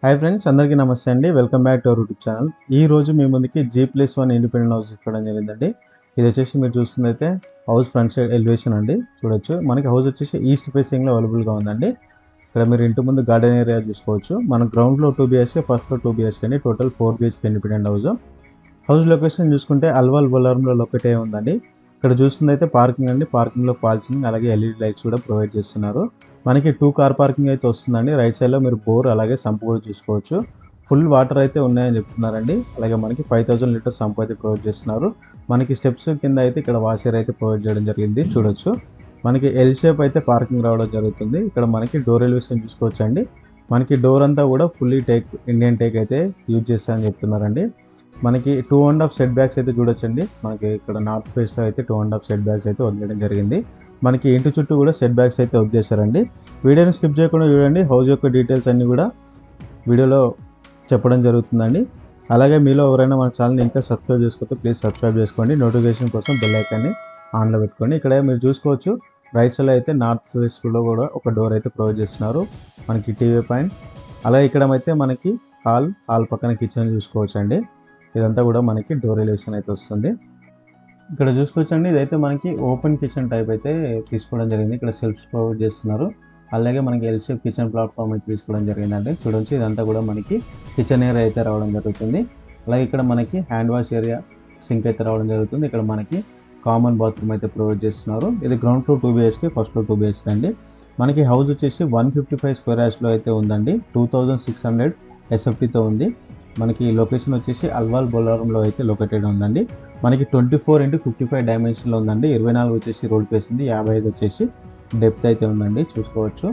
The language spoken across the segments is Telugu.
హాయ్ ఫ్రెండ్స్, అందరికీ నమస్తే అండి. Welcome back to our YouTube channel. ఈ రోజు మీ ముందుకి G+1 ఇండిపెండెంట్ హౌస్ ఇవ్వడం జరిగిందండి. ఇది వచ్చేసి మీరు చూస్తుందైతే హౌస్ ఫ్రంట్ సైడ్ ఎలివేషన్ అండి. చూడొచ్చు, మనకి హౌస్ వచ్చేసి ఈస్ట్ ఫేసింగ్లో అవైలబుల్గా ఉందండి. ఇక్కడ మీరు ఇంటి ముందు గార్డెన్ ఏరియా చూసుకోవచ్చు. మన గ్రౌండ్లో 2 BHK, ఫస్ట్లో 2 BHK అండి. Total 4 BHK independent house location చూసుకుంటే అల్వాల్ బొల్లారంలో లొకేట్ అయి ఉందండి. ఇక్కడ చూస్తుందైతే పార్కింగ్ అండి. పార్కింగ్లో ఫాల్సింగ్ అలాగే LED లైట్స్ కూడా ప్రొవైడ్ చేస్తున్నారు. మనకి 2 కార్ పార్కింగ్ అయితే వస్తుందండి. రైట్ సైడ్లో మీరు బోర్ అలాగే సంప్ కూడా చూసుకోవచ్చు. ఫుల్ వాటర్ అయితే ఉన్నాయని చెప్తున్నారండి. అలాగే మనకి 5000 లీటర్ సంప్ అయితే ప్రొవైడ్ చేస్తున్నారు. మనకి స్టెప్స్ కింద అయితే ఇక్కడ వాషర్ అయితే ప్రొవైడ్ చేయడం జరిగింది. చూడొచ్చు, మనకి ఎల్ షేప్ అయితే పార్కింగ్ రావడం జరుగుతుంది. ఇక్కడ మనకి డోర్ ఎలివేషన్ చూసుకోవచ్చు అండి. మనకి డోర్ అంతా కూడా ఫుల్లీ ఇండియన్ టేక్ అయితే యూజ్ చేస్తారని చెప్తున్నారండి. మనకి 2.5 సెట్ బ్యాక్స్ అయితే చూడొచ్చండి. మనకి ఇక్కడ నార్త్ ఫేస్లో అయితే 2.5 సెట్ బ్యాక్స్ అయితే వదిలేయడం జరిగింది. మనకి ఇంటి చుట్టూ కూడా సెట్ బ్యాక్స్ అయితే వదిలేశారండి. వీడియోని స్కిప్ చేయకుండా చూడండి. హౌస్ యొక్క డీటెయిల్స్ అన్నీ కూడా వీడియోలో చెప్పడం జరుగుతుందండి. అలాగే మీలో ఎవరైనా మన ఛానల్ని ఇంకా సబ్స్క్రైబ్ చేసుకోతే ప్లీజ్ సబ్స్క్రైబ్ చేసుకోండి. నోటిఫికేషన్ కోసం బెల్ ఐకాన్ని ఆన్లో పెట్టుకోండి. ఇక్కడ మీరు చూసుకోవచ్చు, రైట్ సైడ్లో అయితే నార్త్ వెస్ట్లో కూడా ఒక డోర్ అయితే ప్రొవైడ్ చేస్తున్నారు. మనకి టీవీ పాయింట్, అలాగే ఇక్కడ అయితే మనకి హాల్ పక్కన కిచెన్ చూసుకోవచ్చు అండి. ఇదంతా కూడా మనకి డోర్ ఎలివేషన్ అయితే వస్తుంది. ఇక్కడ చూసుకోవచ్చండి, ఇదైతే మనకి ఓపెన్ కిచెన్ టైప్ అయితే తీసుకోవడం జరిగింది. ఇక్కడ సెల్ఫ్స్ ప్రొవైడ్ చేస్తున్నారు. అలాగే మనకి ఎల్ షేప్ కిచెన్ ప్లాట్ఫామ్ అయితే తీసుకోవడం జరిగిందండి. చూడొచ్చు, ఇదంతా కూడా మనకి కిచెన్ ఏరియా అయితే రావడం జరుగుతుంది. అలాగే ఇక్కడ మనకి హ్యాండ్ వాష్ ఏరియా, సింక్ అయితే రావడం జరుగుతుంది. ఇక్కడ మనకి కామన్ బాత్రూమ్ అయితే ప్రొవైడ్ చేస్తున్నారు. ఇది ground floor 2 BHK, first floor 2 BHK అండి. మనకి హౌస్ వచ్చేసి 155 స్క్వేర్ యార్డ్స్లో అయితే ఉందండి. 2600 SFTతో ఉంది. మనకి లొకేషన్ వచ్చేసి అల్వాల్ బొల్లారంలో అయితే లొకేటెడ్ ఉందండి. మనకి 24x55 డైమెన్షన్లో ఉందండి. 24 వచ్చేసి రోడ్ ఫేస్ ఉంది, 55 వచ్చేసి డెప్త్ అయితే ఉందండి. చూసుకోవచ్చు,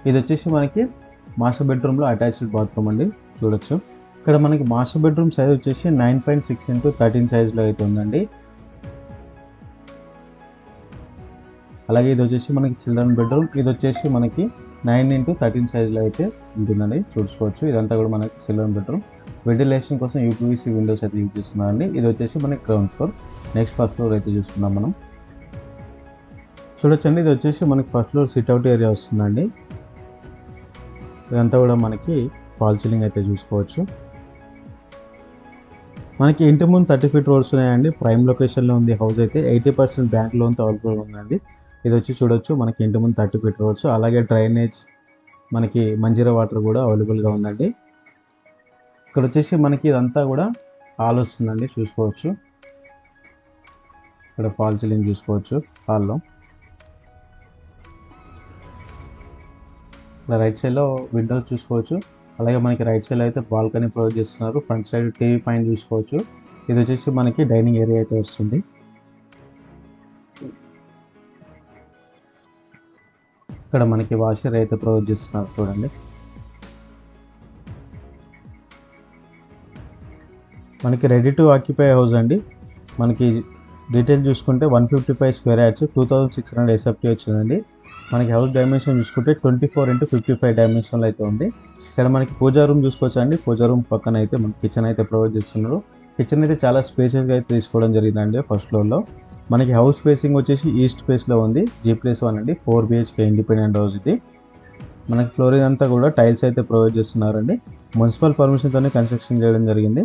ఇది వచ్చేసి మనకి మాస్టర్ బెడ్రూమ్లో అటాచ్డ్ బాత్రూమ్ అండి. చూడొచ్చు, ఇక్కడ మనకి మాస్టర్ బెడ్రూమ్ సైజ్ వచ్చేసి 9.6x13 సైజ్లో అయితే ఉందండి. అలాగే ఇది వచ్చేసి మనకి చిల్డ్రన్ బెడ్రూమ్. ఇది వచ్చేసి మనకి 9x13 సైజ్లో అయితే ఉంటుందండి. చూసుకోవచ్చు, ఇదంతా కూడా మనకి చిల్డ్రన్ బెడ్రూమ్. వెంటిలేషన్ కోసం UPVC విండోస్ అయితే యూజ్ చేస్తున్నారండి. ఇది వచ్చేసి మనకి ground floor. Next first floor అయితే చూసుకుందాం మనం. చూడొచ్చండి, ఇది వచ్చేసి మనకి ఫస్ట్ ఫ్లోర్ సిట్అవుట్ ఏరియా వస్తుందండి. ఇదంతా కూడా మనకి ఫాల్ సీలింగ్ అయితే చూసుకోవచ్చు. మనకి ఇంటి ముందు 30 feet రోడ్స్ ఉన్నాయండి. ప్రైమ్ లొకేషన్లో ఉంది హౌస్ అయితే. 80% బ్యాంక్ లోన్తో అవైలబుల్ ఉందండి. ఇది వచ్చి చూడొచ్చు, మనకి ఇంటి ముందు 30 feet రోడ్స్, అలాగే డ్రైనేజ్, మనకి మంజీరా వాటర్ కూడా అవైలబుల్గా ఉందండి. ఇక్కడ వచ్చేసి మనకి ఇదంతా కూడా హాల్ వస్తుందండి. చూసుకోవచ్చు, ఇక్కడ ఫాల్ సీలింగ్ చూసుకోవచ్చు హాల్లో. ఇక్కడ రైట్ సైడ్లో విండోస్ చూసుకోవచ్చు. అలాగే మనకి రైట్ సైడ్లో అయితే బాల్కనీ ప్రొవైడ్ చేస్తున్నారు. ఫ్రంట్ సైడ్ టీవీ పాయింట్ చూసుకోవచ్చు. ఇది వచ్చేసి మనకి డైనింగ్ ఏరియా అయితే వస్తుంది. ఇక్కడ మనకి వాషర్ అయితే ప్రొవైడ్ చేస్తున్నారు. చూడండి, మనకి రెడీ టు ఆక్యుపై హౌస్ అండి. మనకి డీటెయిల్ చూసుకుంటే 155 స్క్వేర్ యార్డ్స్, 2600 SFT వచ్చిందండి. మనకి హౌస్ డైమెన్షన్ చూసుకుంటే 24x55 డైమెన్షన్లో అయితే ఉంది. ఇక్కడ మనకి పూజా రూమ్ చూసుకోవచ్చు అండి. పూజా రూమ్ పక్కన అయితే మనకి కిచెన్ అయితే ప్రొవైడ్ చేస్తున్నారు. కిచెన్ అయితే చాలా స్పేషియస్గా అయితే తీసుకోవడం జరిగిందండి. ఫస్ట్ ఫ్లోర్లో మనకి హౌస్ ఫేసింగ్ వచ్చేసి ఈస్ట్ ఫేస్లో ఉంది. G+1 అండి. 4 BHK ఇండిపెండెంట్ హౌస్ ఇది. మనకి ఫ్లోరింగ్ అంతా కూడా టైల్స్ అయితే ప్రొవైడ్ చేస్తున్నారండి. మున్సిపల్ పర్మిషన్తోనే కన్స్ట్రక్షన్ చేయడం జరిగింది.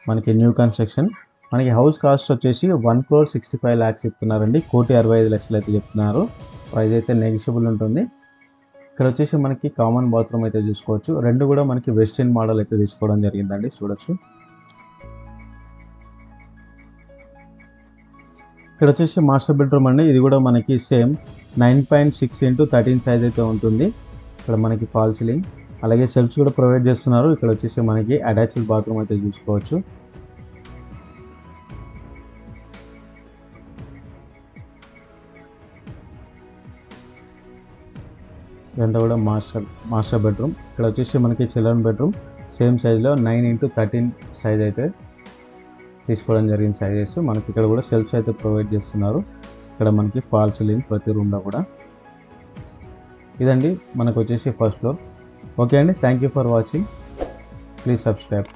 మనకి న్యూ కన్స్ట్రక్షన్. మనకి హౌస్ కాస్ట్ వచ్చేసి 1,65 lakhs చెప్తున్నారండి. 1,65 అయితే చెప్తున్నారు. ప్రైస్ అయితే నెగిషియబుల్ ఉంటుంది. ఇక్కడ వచ్చేసి మనకి కామన్ బాత్రూమ్ అయితే చూసుకోవచ్చు. రెండు కూడా మనకి వెస్టర్న్ మోడల్ అయితే తీసుకోవడం జరిగిందండి. చూడొచ్చు, ఇక్కడ వచ్చేసి మాస్టర్ బెడ్రూమ్ అండి. ఇది కూడా మనకి సేమ్ 9.6x13 సైజ్ అయితే ఉంటుంది. ఇక్కడ మనకి ఫాల్ సీలింగ్, అలాగే సెల్ఫ్స్ కూడా ప్రొవైడ్ చేస్తున్నారు. ఇక్కడ వచ్చేసి మనకి అటాచ్డ్ బాత్రూమ్ అయితే చూసుకోవచ్చు. ఇదంతా కూడా మాస్టర్ బెడ్రూమ్. ఇక్కడ వచ్చేసి మనకి చిల్డ్రన్ బెడ్రూమ్ సేమ్ సైజ్లో 9x13 సైజ్ అయితే తీసుకోవడం జరిగిన సైజెస్. మనకి ఇక్కడ కూడా సెల్ఫ్స్ అయితే ప్రొవైడ్ చేస్తున్నారు. ఇక్కడ మనకి ఫాల్ సీలింగ్ ప్రతి రూమ్లో కూడా. ఇదండి మనకు వచ్చేసి ఫస్ట్ ఫ్లోర్. ఓకే అండి, thank you for watching. Please subscribe.